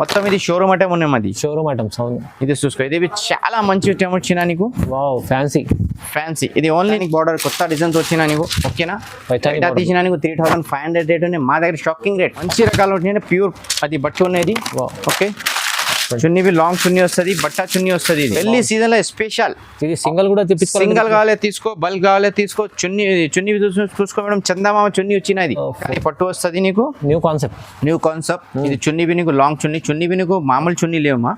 మొత్తం ఇది showroom item ఉన్నాయి మాది. షోరూమ్ ఐటమ్స్ అవును. ఇది చూసుకో, ఇది చాలా మంచి ఐటమ్ వచ్చినా నీకు. Wow fancy fancy. ఇది ఓన్లీ నీకు బార్డర్ కొత్త డిజైన్స్ వచ్చినా నీకు. ఓకేనా, బయట తీసినా నీకు 3500 రేట్ ఉన్నాయి. మా దగ్గర షాకింగ్ రేట్ మంచి రకాలు వచ్చినాయి. ప్యూర్ అది బట్టు ఉన్నది. ఓకే, చున్నీ లాంగ్ చున్నీ వస్తుంది, బట్టా చున్నీ వస్తుంది. పెళ్లి సీజన్ లో స్పెషల్. ఇది సింగిల్ కూడా సింగిల్ కావాలి తీసుకో, బల్క్ కావాలి తీసుకో. చున్నీ చూసుకో మేడం, చందమామ చున్నీ వచ్చినది. పట్టు వస్తుంది నీకు. New concept. ఇది చున్నీ నీకు లాంగ్ చున్నీ నీకు మామూలు చున్నీ లేవమ్మా.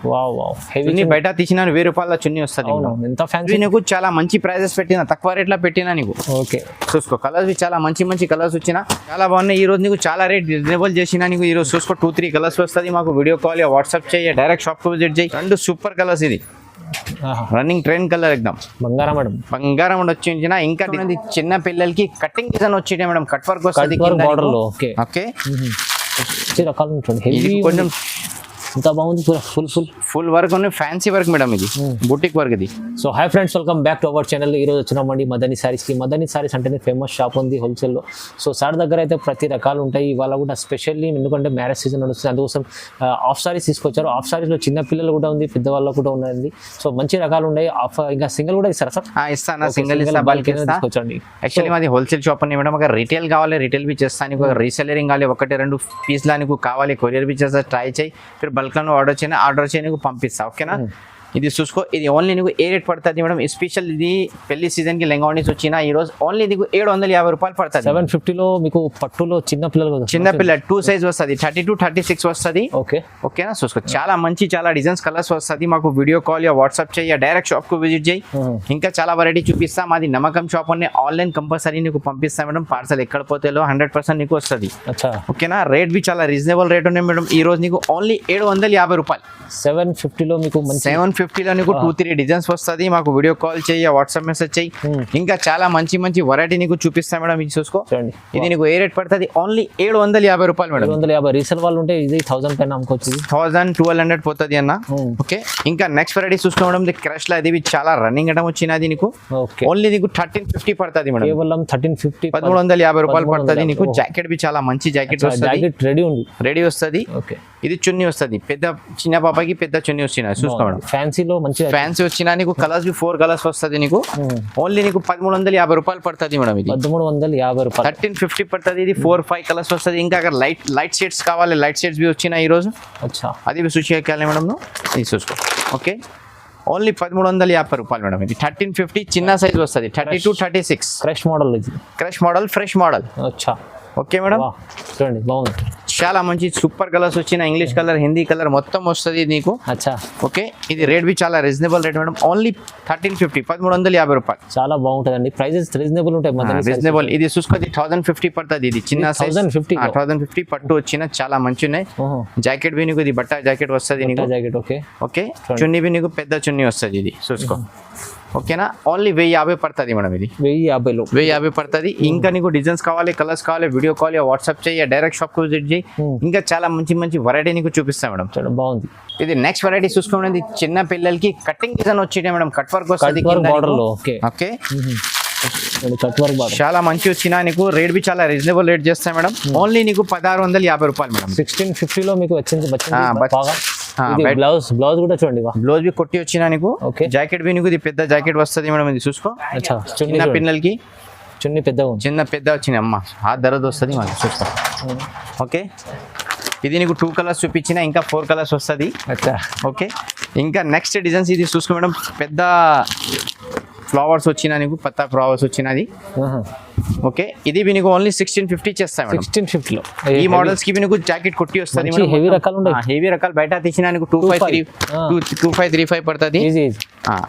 చున్నీ బయట తీసినా 1000 రూపాయల చున్నీ వస్తుంది నీకు. చాలా మంచి ప్రైజెస్ పెట్టినా, తక్కువ రేట్ లో పెట్టినా నీకు. ఓకే, చూసుకో కలర్స్ చాలా మంచి కలర్స్ వచ్చినా, చాలా బాగున్నాయి. ఈ రోజు నీకు చాలా రేట్ రీజనబుల్ చేసినా నీకు. ఈ రోజు చూసుకో 2-3 కలర్స్ వస్తుంది. మాకు వీడియో కాల్ వాట్సాప్ చేయ, డైరెక్ట్ షాప్ కు విజిట్ చేయి. 2 సూపర్ కలర్స్. ఇది రన్నింగ్ ట్రెండ్ కలర్ ఎగ్దాం బంగారం వచ్చిన. ఇంకా చిన్న పిల్లలకి కటింగ్ డిజైన్ వచ్చి మేడం, కట్ వర్క్ వస్తుంది బార్డర్ లో. ఓకే, కొంచెం ఎంత బాగుంది. ఫుల్ వర్క్ ఉంది, ఫ్యాన్సీ వర్క్ మేడం. ఇది బుటిక్ వర్క్ ఇది. So hi friends, welcome back to our channel. ఈ రోజు వచ్చినామండి మదనీ సారీస్ కి. మదనీ సారీస్ అంటేనే ఫేమస్ షాప్ ఉంది హోల్సేల్ లో. సో సార్ దగ్గర అయితే ప్రతి రకాలు ఉంటాయి. ఇవాళ కూడా స్పెషల్లీ ఎందుకంటే మ్యారేజ్ సీజన్ నడుస్తుంది, అందుకోసం ఆఫ్ సారీస్ తీసుకొచ్చారు. ఆఫ్ సారీస్ లో చిన్న పిల్లలు కూడా ఉంది, పెద్దవాళ్ళు కూడా ఉన్నది. సో మంచి రకాలు ఉన్నాయి. ఇంకా సింగిల్ కూడా ఇస్తారా సార్? ఇస్తాను, సింగిల్ తీసుకొచ్చండి. యాక్చువల్లీ మాది హోల్సేల్ షాప్ ఉంది మేడం. ఒక రిటైల్ కావాలి, రిటైల్ బి చేస్తాను. ఒక రీసెలరింగ్ కావాలి, 1-2 పీస్ లా నీకు కావాలి, కొరియర్ బి చేస్తా. ట్రై చేయి, బల్క్ లో ఆర్డర్ చేయి, నీకు పంపిస్తా. ఓకేనా, ఇది చూసుకో. ఇది ఓన్లీ నీకు ఏ రేట్ పడుతుంది మేడం? స్పెషల్ ఇది పెళ్లి సీజన్ కి లెంగావనీస్ వచ్చిన ఈ రోజు ఓన్లీ నీకు 750 రూపాయలు పడుతుంది. 750 మీకు పట్టులో చిన్న పిల్లలు 2 సైజ్ వస్తుంది, 32-36 వస్తుంది. ఓకేనా, చూసుకో చాలా మంచి చాలా డిజైన్స్ కలర్స్ వస్తుంది. మాకు వీడియో కాల్ వాట్సాప్ చేయ, డైరెక్ట్ షాప్ కు విజిట్ చేయి. ఇంకా చాలా వెరైటీ చూపిస్తా. మాది నమ్మకం షాప్ అనే ఆన్లైన్ కంపల్సరీ నీకు పంపిస్తా మేడం. పార్సల్ ఎక్కడ పోతే 100% నీకు వస్తుంది. ఓకేనా, రేట్ బి చాలా రీజనబుల్ రేట్ ఉన్నాయి మేడం. ఈ రోజు నీకు ఓన్లీ 750 రూపాయలు. 750 లో మీకు 750 లో నీకు 2-3 డిజైన్స్ వస్తుంది. మాకు వీడియో కాల్ చేయ, వాట్సాప్ మెసేజ్ చేయి. ఇంకా చాలా మంచి వెరైటీ నీకు చూపిస్తా మేడం. ఇది చూసుకో, ఇది నీకు ఏ రేట్ పడుతుంది? ఓన్లీ 750 రూపాయలు మేడం. 750. రీసేల్ వాళ్ళు ఉంటే ఇది 1000 పైన అమ్ముకోవచ్చు. 1000-1200 పోతుంది అన్న. ఓకే, ఇంకా నెక్స్ట్ వెరైటీ చూసుకో మేడం. క్రష్ లో ఇది చాలా రన్నింగ్ ఐటమ్ వచ్చినది నీకు. ఓన్లీ నీకు 1350 పడుతుంది మేడం. కేవలం 1350, 1350 రూపాయలు పడుతుంది నీకు. జాకెట్ బి చాలా మంచి జాకెట్ రెడీ వస్తుంది. ఇది చున్నీ వస్తుంది, పెద్ద చిన్న పాపకి పెద్ద చున్నీ వచ్చిన చూసుకోండి. ఫ్యాన్సీలో మంచి ఫ్యాన్సీ వచ్చినా నీకు. కలర్స్ 4 కలర్స్ వస్తుంది నీకు. ఓన్లీ నీకు 1350 రూపాయలు పడుతుంది మేడం. ఇది 1350 రూపాయలు, 1350 పడుతుంది. ఇది 4-5 కలర్స్ వస్తుంది. ఇంకా అక్కడ లైట్ షేడ్స్ కావాలి, లైట్ షేడ్స్ బి వచ్చినా ఈ రోజు. అది చూసుకోవాలి మేడం, ఇది చూసుకో. ఓకే, ఓన్లీ 1350 రూపాయలు మేడం. ఇది 1350 చిన్న సైజ్ వస్తుంది, 32-36. Crush model, fresh model. Okay madam, చూడండి బాగుంది. చాలా మంచి సూపర్ కలర్స్ వచ్చిన. ఇంగ్లీష్ కలర్, హిందీ కలర్ మొత్తం వస్తుంది నీకు. ఓకే, ఇది రేట్ బి చాలా రీజనబుల్ రేట్ మేడం. ఓన్లీ 1350, 1350 రూపాయలు. చాలా బాగుంటుంది. ప్రైజెస్ రీజనబుల్ ఉంటాయి. రీజనబుల్. ఇది చూసుకోండి 1050 పడుతుంది. ఇది చిన్న 1050 పట్టు వచ్చిన చాలా మంచి ఉన్నాయి. జాకెట్ బి నీకు ఇది బట్ట జాకెట్ వస్తుంది నీకు. ఓకే, చున్నీ బి నీకు పెద్ద చున్నీ వస్తుంది. ఇది చూసుకో. ఓకేనా, ఓన్లీ 1050 పడుతుంది మేడం. ఇది 1050 పడుతుంది. ఇంకా నీకు డిజైన్స్ కావాలి, కలర్స్ కావాలి, వీడియో కాల్ వాట్సాప్ చేయ, డైరెక్ట్ షాప్ కు విజిట్ చేయి. ఇంకా చాలా మంచి వెరైటీ నీకు చూపిస్తా మేడం. బాగుంది. ఇది నెక్స్ట్ వెరైటీ చూసుకోండి. చిన్న పిల్లలకి కటింగ్ డిజైన్ వచ్చి మేడం, కట్ వర్క్ వస్తుంది. ఓకే, చాలా మంచి వచ్చినా నీకు. రేట్ బి చాలా రీజనబుల్ రేట్ చేస్తాయి మేడం. ఓన్లీ నీకు 1650 రూపాయలు మేడం. 1650 లో మీకు వచ్చింది. బ్లౌజ్ కూడా చూడండి, బ్లౌజ్ బి కొట్టి వచ్చినా నీకు. జాకెట్ బి నీకు ఇది పెద్ద జాకెట్ వస్తుంది మేడం. ఇది చూసుకో. చిన్న పిల్లలకి చిన్న పెద్ద వచ్చినాయి అమ్మ, ఆ దరద్ వస్తుంది మాకు. చూసుకో. ఓకే, ఇది నీకు 2 కలర్స్ చూపించిన, ఇంకా 4 కలర్స్ వస్తుంది. ఓకే, ఇంకా నెక్స్ట్ డిజైన్స్ ఇది చూసుకో మేడం. పెద్ద ఫ్లవర్స్ వచ్చినా నీకు, పత్తా ఫ్లవర్స్ వచ్చినది. ఓకే, ఇది నీకు ఓన్లీ 1650 చేస్తాం. 1650 లో ఈ మోడల్స్ కి నీకు జాకెట్ కొట్టి వస్తుంది. హెవీ రకాలు బయట తీసినా నీకు 2535 పడుతుంది.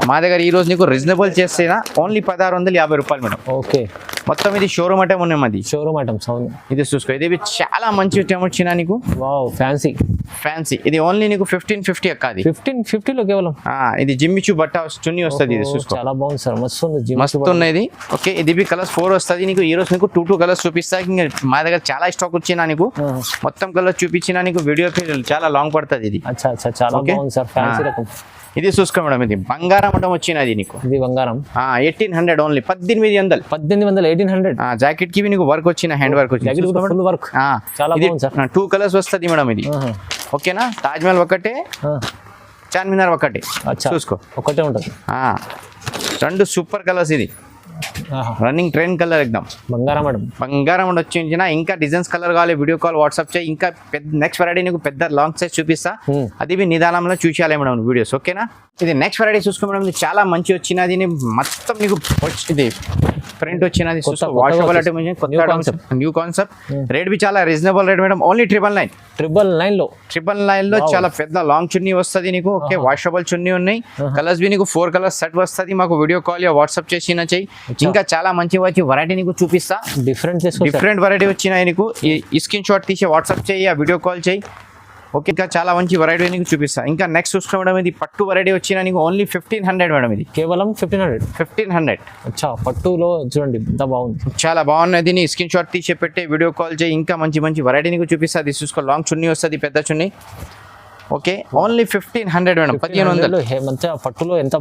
మా దగ్గర ఈ రోజు నీకు రీజనబుల్ చేస్తేనా ఓన్లీ 1650 రూపాయలు మేడం. ఓకే, మొత్తం ఇది షోరూమ్ ఐటమ్ ఉన్నాయి మాది. షోరూమ్ ఐటమ్స్ అవును. ఇది చూసుకో, ఇది చాలా మంచి ఐటమ్ వచ్చినా నీకు. ఫ్యాన్సీ. ఇది ఓన్లీ నీకు 1550 అక్క. 1550 లో కేవలం. ఇది జిమ్మిచు బట్ట చున్నీ వస్తుంది. ఇది చూసుకో, చాలా బాగుంది సార్, మస్తు ఉన్నది. ఓకే, ఇది బి కలర్స్ 4 వస్తుంది నీకు. ఈ రోజు నీకు 2 కలర్స్ చూపిస్తా. మా దగ్గర చాలా స్టాక్ వచ్చినా నీకు. మొత్తం కలర్స్ చూపించినా నీకు. వీడియో చాలా లాంగ్ పడుతుంది. ఇది చాలా బాగుంది సార్, ఫ్యాన్సీ రకం. ఇది చూసుకో మేడం, ఇది బంగారం మటం వచ్చినది నీకు. ఇది బంగారం 1800 ఓన్లీ 1800. 1800 జాకెట్ కి నీకు వర్క్ వచ్చిన, హ్యాండ్ వర్క్ వచ్చిన. 2 కలర్స్ వస్తుంది మేడం. ఇది ఓకేనా. తాజ్మహల్ ఒకటే, చార్మినార్ ఒకటే, అచ్చా చూసుకో ఒకటే ఉంటుంది. రెండు సూపర్ కలర్స్, ఇది రన్నింగ్ ట్రెండ్ కలర్ ఎగ్దాం బంగారం మేడం. బంగారం వచ్చిన ఇంకా డిజైన్స్ కలర్ కావాలి, వీడియో కాల్ వాట్సాప్ చేయి. ఇంకా పెద్ద నెక్స్ట్ వెరైటీ నీకు పెద్ద లాంగ్ సైజ్ చూపిస్తా, అది మీ నిదానంలో చూసేయాలి మేడం వీడియోస్, ఓకేనా. ఇది నెక్స్ట్ వెరైటీ చూసుకో మేడం, ఇది చాలా మంచి వచ్చినది, మొత్తం నీకు ఇది ప్రింట్ వచ్చినది, వాషబుల్ న్యూ కాన్సెప్ట్. రేట్ బి చాలా రీజనబుల్ రేట్ మేడం, ఓన్లీ 999 లో చాలా పెద్ద లాంగ్ చున్నీ వస్తుంది నీకు. ఓకే, వాషబుల్ చున్నీ ఉన్నాయి, కలర్స్ బి నీకు 4 కలర్స్ సెట్ వస్తుంది. మాకు వీడియో కాల్ యా వాట్సాప్ చేసిన చెయ్యి. ఇంకా చాలా మంచి వెరైటీ నీకు చూపిస్తా, డిఫరెంట్ వెరైటీ వచ్చినాయి నీకు. ఈ స్క్రీన్ షాట్ తీసి వాట్సాప్ చేయి, వీడియో కాల్ చేయి, ఓకే. ఇంకా చాలా మంచి వెరైటీ నీకు చూపిస్తా. ఇంకా నెక్స్ట్ చూసుకో మేడం, ఇది పట్టు వెరైటీ వచ్చిన నీకు ఓన్లీ 1500 మేడం, ఇది కేవలం 1500. అచ్చా, పట్టులో చూడండి ఎంత బాగుంది, చాలా బాగున్నది. దీన్ని స్క్రీన్ షాట్ తీసి పెట్టి వీడియో కాల్ చేయి, ఇంకా మంచి వెరైటీ నీకు చూపిస్తా. అది చూసుకో, లాంగ్ చున్నీ వస్తుంది, పెద్ద చున్నీ, ఓకే. Only 1500 madam, 1500. మంచిగా పట్టులో ఎంత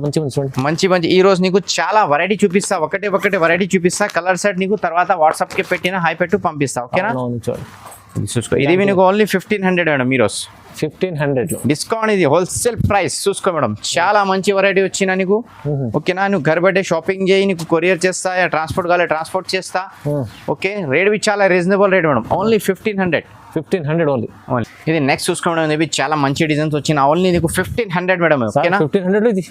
మంచి ఈ రోజు నీకు చాలా వెరైటీ చూపిస్తా, ఒకటే వెరైటీ చూపిస్తా. కలర్ సెట్ నీకు తర్వాత వాట్సాప్ కి పెట్టిన హై పెట్టు పంపిస్తా, ఓకేనా. చూసుకో, ఇది నీకు ఓన్లీ 1500 మేడం, ఈరోజు 1500 డిస్కౌంట్, ఇది హోల్సేల్ ప్రైస్. చూసుకో మేడం, చాలా మంచి వెరైటీ వచ్చిన నీకు, ఓకేనా. నువ్వు घर बैठे షాపింగ్ చేయి, నీకు కొరియర్ చేస్తా, ట్రాన్స్పోర్ట్ కావాలి ట్రాన్స్పోర్ట్ చేస్తా, ఓకే. రేట్ బి చాలా reasonable rate madam, only 1500 only. ఇది నెక్స్ట్ చూసుకోవడం, ఇవి చాలా మంచి డిజైన్స్ వచ్చిన, ఓన్లీ నీకు 1500 మేడం, ఓకేనా. 1500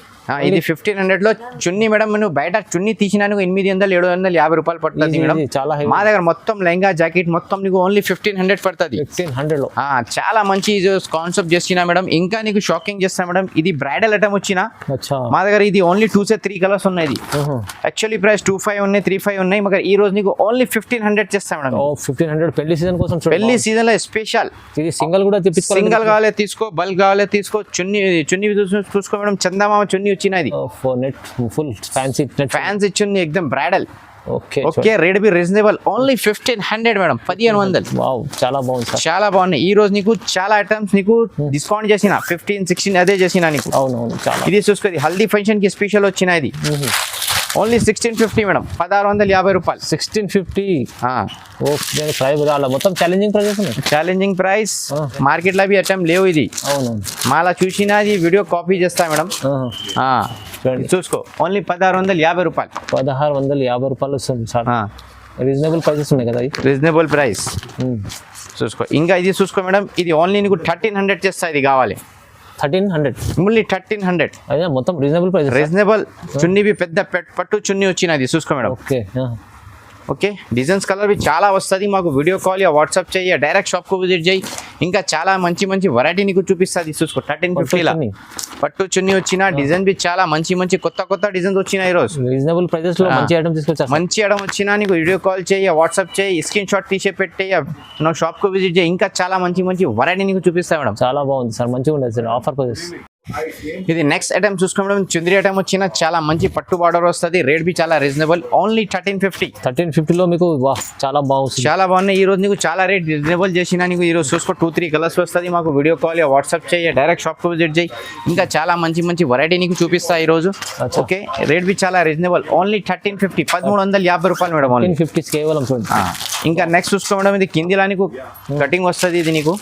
ఇది 1500 లో చున్నీ మేడం. నువ్వు బయట చున్నీ తీసినా నీకు 800-750 రూపాయలు పడుతుంది మేడం. మా దగ్గర మొత్తం లెహంగా జాకెట్ మొత్తం నీకు ఓన్లీ 1500 పడుతుంది. 1500 లో చాలా మంచి కాన్సెప్ట్ చేసిన మేడం. ఇంకా నీకు షాకింగ్ చేస్తా మేడం, ఇది బ్రైడల్ ఐటమ్ వచ్చిన మా దగ్గర. ఇది ఓన్లీ 2-3 కలర్స్ ఉన్నాయి. యాక్చువల్లీ ప్రైస్ 25 ఉన్నాయి, 35 ఉన్నాయి, మగర్ ఈ రోజు నీకు ఓన్లీ 1500 చేస్తా మేడం. 1500 పెళ్లి సీజన్ కోసం, పెళ్లి సీజన్ లో స్పెషల్. ఇది సింగల్ కూడా తెప్పించుకో, సింగల్ కావాలి తీసుకో, బల్క్ కావాలి తీసుకో. చున్నీ చూసుకో మేడం, చందమామ చున్నీ వచ్చినది, నెట్ ఫుల్ ఫ్యాన్సీ చున్నీ ఎక్దమ్ bridal, okay. Rate be reasonable, only 1500 madam, 1500. Wow, చాలా బాగుంది, చాలా బాగున్నాయి. ఈ రోజు నీకు చాలా ఐటమ్స్ నీకు డిస్కౌంట్ చేసిన 15-16 అదే చేసిన నీకు. అవునవును, ఇది చూసుకో, హల్దీ ఫంక్షన్ కి స్పెషల్ వచ్చిన, ఇది ఓన్లీ 1650 మేడం, 1650 రూపాయలు. 1650. ప్రైస్ మొత్తం ఛాలెంజింగ్ ప్రైస్, మార్కెట్ లో ఐటమ్ లేవు. ఇది మాలా చూసినా ఇది వీడియో కాపీ చేస్తా మేడం. చూసుకో, ఓన్లీ 1650 రూపాయలు. 1650 రూపాయలు వస్తుంది సార్. రీజనబుల్ ప్రైసెస్ ఉన్నాయి కదా, రీజనబుల్ ప్రైస్. చూసుకో, ఇంకా ఇది చూసుకో మేడం, ఇది ఓన్లీ నీకు 1300 చేస్తా. ఇది కావాలి 1300, ఓన్లీ 1300. అదే మొత్తం రీజనబుల్ ప్రైస్, రీజనబుల్. చున్నీ బి పెద్ద పట్టు చున్నీ వచ్చినది, చూసుకో మేడం. ఓకే, డిజైన్స్ కలర్ బి చాలా వస్తుంది. మాకు వీడియో కాల్ యా వాట్సాప్ చేయి, డైరెక్ట్ షాప్ కు విజిట్ చేయి. ఇంకా చాలా మంచి వెరైటీ నీకు చూపిస్తుంది. చూసుకో, 1350 పట్టు చున్నీ వచ్చిన, డిజైన్ బి చాలా మంచి కొత్త డిజైన్స్ వచ్చినాయి. ఈ రోజు రీజనబుల్ ప్రైసెస్ లో మంచి ఐటమ్ తీసుకొచ్చా. మంచి ఐటమ్ వచ్చినా నీకు వీడియో కాల్ చేయి, వాట్సాప్ చేయి, స్క్రీన్ షాట్ తీసే పెట్టి నువ్వు షాప్ కు విజిట్ చేయి. ఇంకా చాలా మంచి వెరైటీ నీకు చూపిస్తా మేడం. చాలా బాగుంది సార్, మంచిగా ఉండదు సార్ ఆఫర్ ప్రైసెస్. ఇది నెక్స్ట్ ఐటమ్ చూసుకోవడం, చుందరి ఐటమ్ వచ్చిన చాలా మంచి పట్టు బార్డర్ వస్తుంది. రేట్ బి చాలా రీజనబుల్, ఓన్లీ 1350 లో మీకు చాలా బాగుంది, చాలా బాగున్నాయి. ఈ రోజు నీకు చాలా రేట్ రీజనబుల్ చేసిన నీకు. ఈ రోజు చూసుకో, 2-3 కలర్స్ వస్తుంది. మాకు వీడియో కాల్ వాట్సాప్ చేయి, డైరెక్ట్ షాప్ కు విజిట్ చేయి. ఇంకా చాలా మంచి వెరైటీ నీకు చూపిస్తా ఈ రోజు, ఓకే. రేట్ బి చాలా రీజనబుల్, ఓన్లీ 1350, 1350 రూపాయలు మేడం, 1350 కేవలం. ఇంకా నెక్స్ట్ చూసుకోవడం, ఇది కిందిలా నీకు కటింగ్ వస్తుంది. ఇది నీకు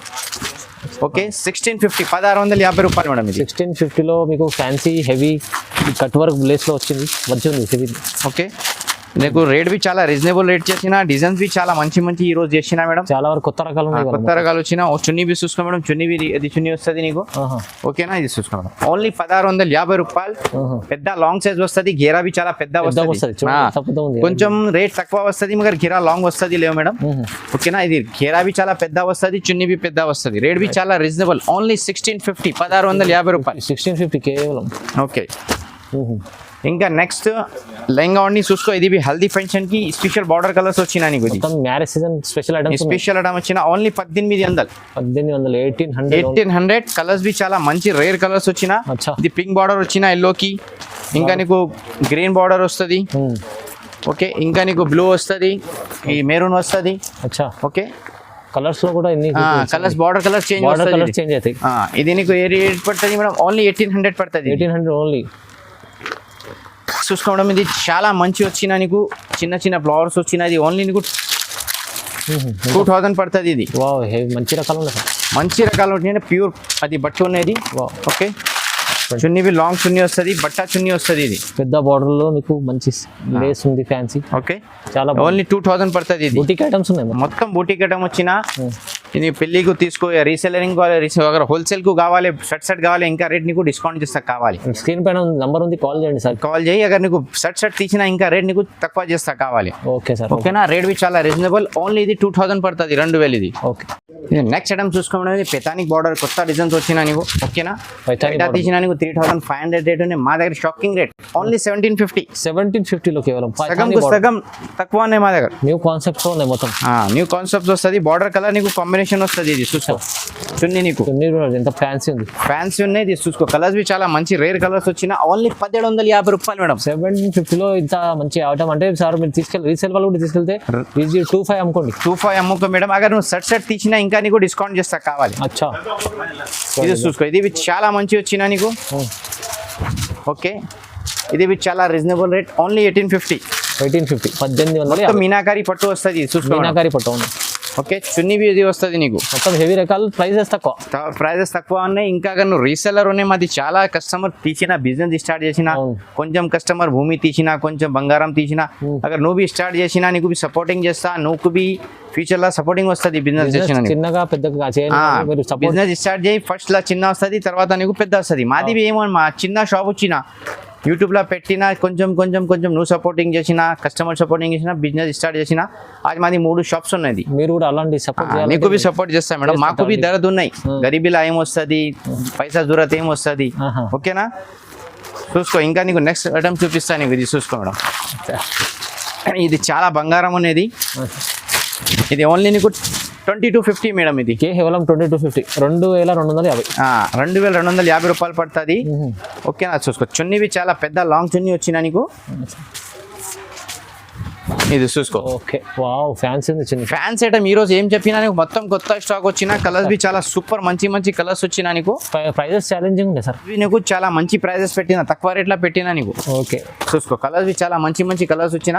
ఓకే 1650, 1650 రూపాయలు మేడం. ఇది 1650 లో మీకు ఫ్యాన్సీ హెవీ కట్ వర్క్ బ్లేస్ లో వచ్చింది, మంచిగా ఉంది హెవీ. ఓకే, నీకు రేట్ బి చాలా రీజనబుల్ రేట్ చేసిన, డిజైన్స్ బి చాలా మంచి ఈ రోజు చేసిన మేడం. చాలా వరకు కొత్త రకాలు ఉన్నాయి, కొత్త రకాలు వచ్చిన. చున్నీ బి చూసుకో మేడం, చున్నీ బి ఇది చున్నీ వస్తుంది నీకు, ఓకేనా. ఇది చూసుకో మేడం, ఓన్లీ 1650 రూపాయలు. పెద్ద లాంగ్ సైజ్ వస్తుంది, గేరా బి చాలా పెద్ద వస్తుంది. కొంచెం రేట్ తక్కువ వస్తుంది, మగర్ గేరా లాంగ్ వస్తుంది లేవు మేడం, ఓకేనా. ఇది గేరా బి చాలా పెద్ద వస్తుంది, చున్నీ బి పెద్ద వస్తుంది. రేట్ బి చాలా రీజనబుల్, ఓన్లీ 1650, 1650 రూపాయలు. 1650 కేవలం, ఓకే. ఇంకా నెక్స్ట్ లెహంగా వాడిని చూసుకో, ఇది హల్దీ ఫంక్షన్ కి స్పెషల్ బార్డర్ కలర్స్ వచ్చినా నీకు. మ్యారేజ్ సీజన్ స్పెషల్ ఐటమ్ వచ్చిన, ఓన్లీ 1800. 1800 కలర్స్ బి చాలా మంచి రేర్ కలర్స్ వచ్చిన. ఇది పింక్ బార్డర్ వచ్చిన ఎల్లో కి, ఇంకా నీకు గ్రీన్ బార్డర్ వస్తుంది, ఓకే. ఇంకా నీకు బ్లూ వస్తుంది, ఈ మెరూన్ వస్తుంది, ఓకే. కలర్స్ లో కూడా కలర్స్ బార్డర్ కలర్స్ చేంజ్ అవుతాయి. ఇది నీకు ఏ రేట్ పడుతుంది మేడం, ఓన్లీ 1800 పడుతుంది. 1800 ఓన్లీ. చూసుకోవడం, ఇది చాలా మంచి వచ్చిన నీకు, చిన్న ఫ్లవర్స్ వచ్చిన. ఇది ఓన్లీ నీకు 2000 పడుతుంది. ఇది మంచి రకాలు ఉన్నాయి. మంచి రకాలు ఉంటాయి, ప్యూర్ అది బట్ట ఉన్నది. ఓకే, చున్నీ లాంగ్ చున్నీ వస్తుంది, బట్టా చున్నీ వస్తుంది. ఇది పెద్ద బార్డర్ లో మీకు మంచి లేస్ ఉంది, ఫ్యాన్సీ. ఓకే, చాలా ఓన్లీ 2000 పడుతుంది. ఇది బూటిక్ ఐటమ్స్ ఉన్నాయి మొత్తం బూటిక్ ఐటమ్ వచ్చిన. ఇది పెళ్లికి తీసుకో, రీసెలరింగ్ కావాలి, హోల్సేల్ కు కావాలి, షర్ట్ కావాలి, ఇంకా రేట్ నీకు డిస్కౌంట్ చేస్తా కావాలి. స్క్రీన్ పైన నంబర్ ఉంది, కాల్ చేయండి సార్. కాల్ చేయి, అगर నీకు షర్ట్ తీసినా ఇంకా రేట్ నీకు తక్కువ చేస్తా కావాలి. Okay sir. ఓకేనా, రేట్ బి చాలా రీజనబుల్. ఓన్లీ ఇది 2000 పడుతుంది, 2000 ఇది. ఓకే, ఇది నెక్స్ట్ ఐటమ్ చూసుకోవడం పెతానిక్ బార్డర్ కొత్త డిజైన్స్ వచ్చినా నీకు. ఓకేనా, బయట తీసినా నీకు 3500 రేట్ ఉంది. మా దగ్గర షాకింగ్ రేట్ ఓన్లీ 1750 లో కేవలం సగం తక్కువ ఉన్నాయి మా దగ్గర. న్యూ కాన్సెప్ట్స్ ఉన్నాయి మొత్తం. న్యూ కాన్సెప్ట్స్ వస్తుంది. బార్డర్ కలర్ నీకు కాంబినేషన్ వస్తుంది. ఇది చూసుకో, చున్నీ నీకు ఎంత ఫ్యాన్సీ ఉంది, ఫ్యాన్సీ ఉన్నాయి. ఇది చూసుకో, కలర్స్ బి చాలా మంచి రేర్ కలర్స్ వచ్చిన. ఓన్లీ 1750 రూపాయలు మేడం. 1750 లో ఇంత మంచి ఐటమ్ అంటే సార్ మీరు తీసుకెళ్ళి రీసేల్ వాళ్ళు కూడా తీసుకెళ్తే 25 అమ్ముకోండి. 25 అమ్ముకో మేడం. అगर నువ్వు షర్ట్ తీసినా ఇంకా నీకు డిస్కౌంట్ చేస్తా కావాలి. అచ్చా, ఇది చూసుకో, ఇది చాలా మంచి వచ్చిన నీకు. ఓకే, ఇది చాలా రీజనబుల్ రేట్. ఓన్లీ 1850. 1850 మీనాకారి పట్టు వస్తుంది. చూసుకో, మీనాకారి పట్టు ఉంది. ఓకే, చున్నీ బి ఇది వస్తుంది నీకు. మొత్తం హెవీ రకాలు, ప్రైజెస్ తక్కువ ఉన్నాయి. ఇంకా నువ్వు రీసెల్లర్ ఉన్నాయి. మాది చాలా కస్టమర్ తీసిన, బిజినెస్ స్టార్ట్ చేసిన, కొంచెం కస్టమర్ భూమి తీసిన, కొంచెం బంగారం తీసిన, అगर నువ్వు బి స్టార్ట్ చేసినా నీకు బి సపోర్టింగ్ చేస్తా. నువ్వు బి ఫ్యూచర్ లో సపోర్టింగ్ వస్తుంది. బిజినెస్ చేసిన చిన్నగా పెద్దగా బిజినెస్ స్టార్ట్ చేయి. ఫస్ట్ లా చిన్న వస్తుంది, తర్వాత నీకు పెద్ద వస్తుంది. మాది ఏమో మా చిన్న షాప్ వచ్చిన యూట్యూబ్లో పెట్టినా, కొంచెం నువ్వు సపోర్టింగ్ చేసిన, కస్టమర్ సపోర్టింగ్ చేసిన, బిజినెస్ స్టార్ట్ చేసిన. అది మాది 3 షాప్స్ ఉన్నాయి. మీరు కూడా అలాంటి సపోర్ట్ నీకు బి సపోర్ట్ చేస్తాం మేడం. మాకు బి దరద్ ఉన్నాయి. గరీబీలా ఏమొస్తుంది, పైసా జూరత్ ఏమొస్తుంది. ఓకేనా, చూసుకో. ఇంకా నీకు నెక్స్ట్ ఐటమ్ చూపిస్తాను నీకు. ఇది చూసుకో మేడం, ఇది చాలా బంగారం అనేది. ఇది ఓన్లీ నీకు 2250 మేడం. ఇది కేవలం 2250, 2250. 2250 రూపాయలు పడుతుంది. ఓకేనా, చూసుకో. చున్నీవి చాలా పెద్ద లాంగ్ చున్నీ వచ్చిన నీకు. ఇది చూసుకో. ఓకే, వావ్, ఫ్యాన్సీ ఉంది చున్నీ. ఫ్యాన్సీ ఐటమ్ ఈ రోజు ఏం చెప్పినా నీకు మొత్తం కొత్త స్టాక్ వచ్చిన. కలర్స్ బి చాలా సూపర్ మంచి కలర్స్ వచ్చినా నీకు. ప్రైజెస్ ఛాలెంజింగ్ ఉంది సార్. ఇవి నీకు చాలా మంచి ప్రైజెస్ పెట్టిన, తక్కువ రేట్లో పెట్టినా నీకు. ఓకే, చూసుకో. కలర్స్ బి చాలా మంచి కలర్స్ వచ్చిన.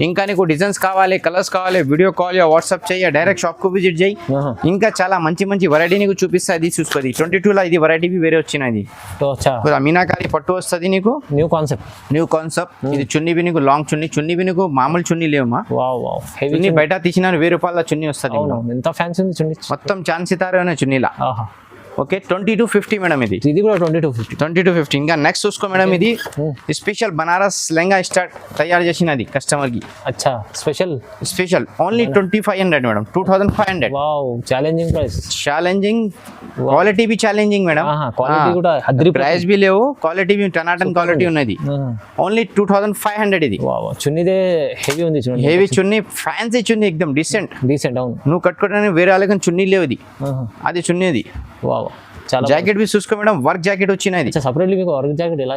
ఇంకా నీకు డిజైన్స్ కావాలి, కలర్స్ కావాలి, వీడియో కాల్ యా వాట్సాప్ చేయి, డైరెక్ట్ షాప్ కు విజిట్ చేయి. ఇంకా చాలా మంచి వెరైటీ నీకు చూపిస్తా. ఇది చూసుకో, 22 లో ఇది వెరైటీ వేరే వచ్చిన. ఇది మీనాకారి పట్టు వస్తుంది నీకు. New concept. ఇది చున్నీ బి నీకు లాంగ్ చున్నీ బి నీకు మామూలు చున్నీ లేవమ్మా. చున్నీ బయట తీసిన 1000 రూపాయల చున్నీ వస్తుంది. ఎంత ఫ్యాన్సీ ఉంది చున్నీ, మొత్తం చాన్ సితారే చున్నీలా. Okay, 2250 madam. ఇది కూడా 2250. ఇంకా నెక్స్ట్ చూసుకో మేడం, ఇది స్పెషల్ బనారస్ లెహంగా తయారు చేసినది కస్టమర్ కి. అచ్చా, special only 2500 madam. 2500. Wow, challenging price. Quality be challenging madam. Quality కూడా ప్రైస్ బి లేవు, క్వాలిటీ బి టనాటన్ క్వాలిటీ ఉన్నది. ఓన్లీ 2500 ఇది. వావ్, చున్నీదే హెవీ ఉంది. హెవీ చున్నీ, ఫ్యాన్సీ చున్నీ, ఎక్దమ్ డీసెంట్. అవును, నువ్వు కట్టుకోవడానికి వేరే వాళ్ళకి చున్నీ లేవు. అది చున్నీ. అది చాలా జాకెట్ బి చూసుకో మేడం. వర్క్ జాకెట్ వచ్చినది. సపరేట్లీ మీకు వర్క్ జాకెట్ ఎలా?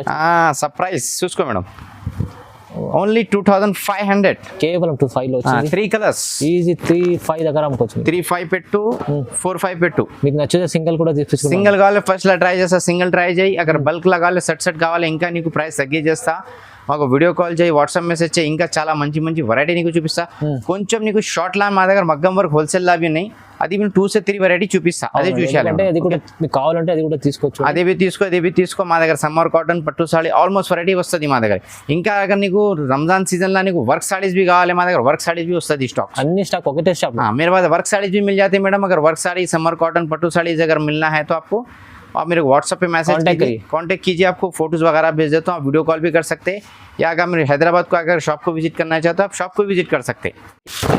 సర్ప్రైజ్ చూసుకో మేడం. ఓన్లీ 2500. కేవలం 25 లో వచ్చింది. 3 కలర్స్. ఈజీ 3-5 దగ్గర అమ్ముకోవచ్చు. 3-5 పెట్టు, 4-5 పెట్టు. మీకు నచ్చితే సింగిల్ కూడా తీసుకుంటాం. సింగిల్ కావాలి ఫస్ట్ లా ట్రై చేస్తా. సింగిల్ ట్రై చేయి. అక్కడ బల్క్ లా కావాలి, సెట్ కావాలి, ఇంకా నీకు ప్రైస్ తగ్గి చేస్తా. మాకు వీడియో కాల్ చేయి, వాట్సాప్ మెసేజ్ చేయి. ఇంకా చాలా మంచి వెరైటీ నీకు చూపిస్తా. కొంచెం నీకు షార్ట్ లా మా దగ్గర మగ్గం వర్క్ హోల్సేల్ లావి ఉన్నాయి. అది మేము 2 से 3 వెరైటీ చూపిస్తా. అదే చూసాలి. అది కూడా మీకు కావాలంటే అది కూడా తీసుకోవచ్చు. అదే తీసుకో. మా దగ్గర సమ్మర్ కాటన్, పట్టు సాడీ ఆల్మోస్ట్ వెరైటీ వస్తుంది మా దగ్గర. ఇంకా అगर నీకు రంజాన్ సీజన్ లా నీకు వర్క్ సాడీస్ भी కావాలి, మా దగ్గర వర్క్ సాడీస్ भी వస్తుంది स्टॉक. అన్ని స్టాక్ ఒకటే షాప్. मेरे पास वर्क साड़ीज भी मिल जाती है मैडम. अगर work sari, summer cotton, pattu saris अगर मिलना है तो आपको आप मेरे व्हाट्सएप पे मैसेज कांटेक्ट कीजिए. आपको फोटोज वगैरह भेज देता हूँ. आप वीडियो कॉल भी कर सकते हैं, या अगर मेरे हैदराबाद को अगर शॉप को विजिट करना चाहते हो आप शॉप को विजिट कर सकते हैं.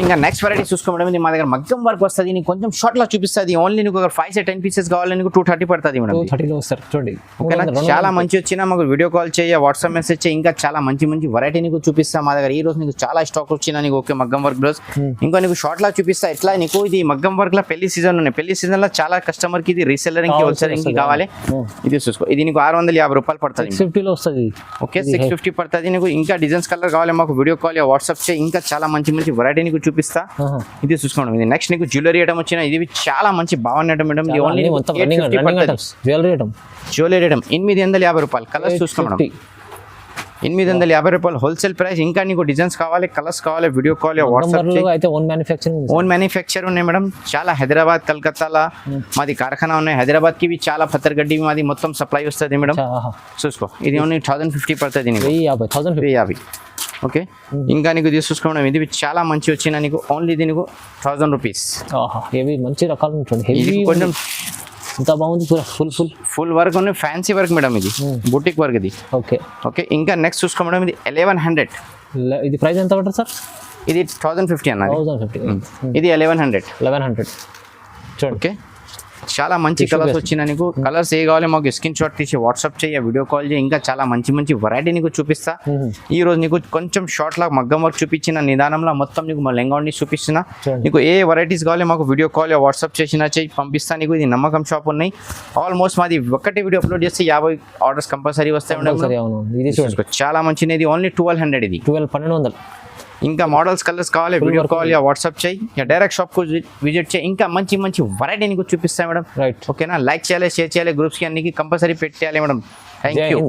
ఇంకా నెక్స్ట్ వెరైటీ చూసుకో మేడం. ఇది మా దగ్గర మగ్గం వర్క్ వస్తుంది. నీకు కొంచెం షార్ట్ లా చూపిస్తుంది. ఓన్లీ నీకు అगर 5 से 10 పీసెస్ కావాలి నీకు 230 పడుతుంది మేడం. 230 లో వస్తారు చూడండి. ఓకేనా, చాలా మంచి వచ్చినా మాకు వీడియో కాల్ చేయి, వాట్సాప్ మెసేజ్ చేయి. ఇంకా చాలా మంచి వెరైటీ నీకు చూపిస్తా. మా దగ్గర ఈ రోజు నీకు చాలా స్టాక్ వచ్చినా నీకు. ఓకే, మగ్గం వర్క్ బ్లౌజ్. ఇంకా నీకు షార్ట్ లా చూపిస్తా. ఎట్లా నీకు ఇది మగ్గం వర్క్ లా పెళ్లి సీజన్ ఉన్నాయి. పెళ్లి సీజన్ లో చాలా కస్టమర్ కి ఇది రీసెల్లరింగ్ కి, హోల్సేలింగ్ కి కావాలి. ఇది చూసుకో. ఇది నీకు 650 రూపాయలు పడుతుంది. 650 లో వస్తుంది. ఓకే, 650 పడుతుంది నీకు. ఇంకా డిజైన్స్ కలర్ కావాలి మాకు వీడియో కాల్, వాట్సాప్ చేయి. ఇంకా చాలా మంచి వెరైటీ నీకు చూపిస్తా. ఇది చూసుకోండి. ఇది నెక్స్ట్ నీకు జ్యువెలరీ ఐటమ్ వచ్చిన. ఇది చాలా మంచి బాగుంది item madam. Only jewellery item. 850 రూపాయలు. కలర్స్ చూసుకోండి. 850 రూపాయలు హోల్సేల్ ప్రైస్. ఇంకా నీకు డిజైన్స్ కావాలి, కలర్స్ కావాలి, వీడియో కాల్ వాట్సాప్ అయితే ఓన్ మ్యానుఫ్యాక్చరింగ్ ఓన్ మ్యానుఫ్యాక్చర్ ఉన్నాయి మేడం. చాలా హైదరాబాద్, కలకత్తాలో మాది కార్ఖానా ఉన్నాయి. హైదరాబాద్కి ఇవి చాలా పత్తర్గడ్డి మాది మొత్తం సప్లై వస్తుంది మేడం. చూసుకో ఇది ఓన్లీ 1050 పడుతుంది నీకు. 1050. ఓకే, ఇంకా నీకు చూసుకోవడం ఇది చాలా మంచి వచ్చిన నీకు ఓన్లీ ఇది నీకు 1000 రూపీస్. హెవీ మంచి రకాలు ఉంటుంది. హెవీ కొంచెం ఎంత బాగుంది, ఫుల్ వర్క్ ఉంది, ఫ్యాన్సీ వర్క్ మేడం. ఇది బుటిక్ వర్క్ ఇది. ఓకే, ఇంకా నెక్స్ట్ చూసుకో మేడం, ఇది 1100. ఇది ప్రైస్ ఎంత పడుతుంది సార్? ఇది 1050 అన్నది. 1050. ఇది 1100. చూడండి. ఓకే, చాలా మంచి కలర్స్ వచ్చిన నీకు. కలర్స్ ఏ కావాలి మాకు స్క్రీన్ షాట్ తీసి వాట్సాప్ చేయ, వీడియో కాల్ చేయి. ఇంకా చాలా మంచి వెరైటీ నీకు చూపిస్తా. ఈ రోజు నీకు కొంచెం షార్ట్ లా మగ్గం వర్క్ చూపించిన నిదానంలో మొత్తం నీకు మా లెంగాన్ని చూపిస్తున్నా. నీకు ఏ వెరైటీస్ కావాలి మాకు వీడియో కాల్ వాట్సాప్ చేసినా చేయి, పంపిస్తా నీకు. ఇది నమ్మకం షాప్ ఉన్నాయి. ఆల్మోస్ట్ మాది ఒకటి వీడియో అప్లోడ్ చేస్తే 50 ఆర్డర్స్ కంపల్సరీ వస్తాయి. చాలా మంచిది. ఇది ఓన్లీ 1200. ఇది 1200. ఇంకా మోడల్స్, కలర్స్ కావాలి, వీడియో కాల్ వాట్సాప్ చేయి, డైరెక్ట్ షాప్ కు విజిట్ చేయి. ఇంకా మంచి వెరైటీ నీకు చూపిస్తాయి మేడం. ఓకేనా, లైక్ చేయాలి, షేర్ చేయాలి, గ్రూప్స్ కి అన్నికి కంపల్సరీ పెట్టేయాలి మేడం. Thank you.